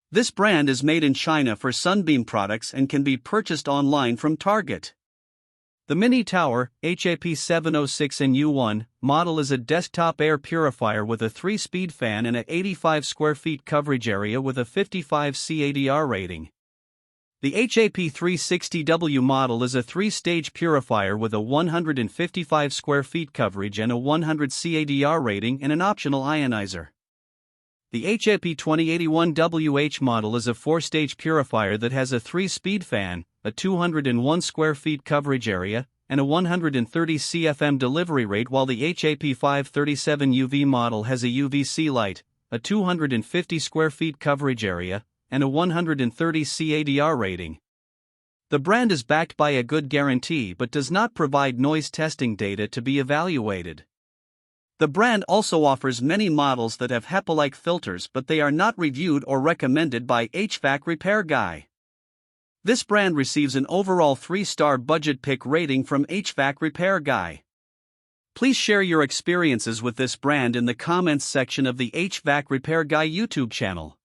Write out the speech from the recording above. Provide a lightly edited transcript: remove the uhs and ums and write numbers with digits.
This brand is made in China for Sunbeam products and can be purchased online from Target. The Mini Tower HAP706NU1 model is a desktop air purifier with a 3-speed fan and a 85 square feet coverage area with a 55 CADR rating. The HAP360W model is a 3-stage purifier with a 155 square feet coverage and a 100 CADR rating and an optional ionizer. The HAP2081WH model is a 4-stage purifier that has a 3-speed fan, a 201 square feet coverage area, and a 130 CFM delivery rate, while the HAP537UV model has a UVC light, a 250 square feet coverage area, and a 130 CADR rating. The brand is backed by a good guarantee but does not provide noise testing data to be evaluated. The brand also offers many models that have HEPA-like filters, but they are not reviewed or recommended by HvacRepairGuy. This brand receives an overall 3-star budget pick rating from HvacRepairGuy. Please share your experiences with this brand in the comments section of the HvacRepairGuy YouTube channel.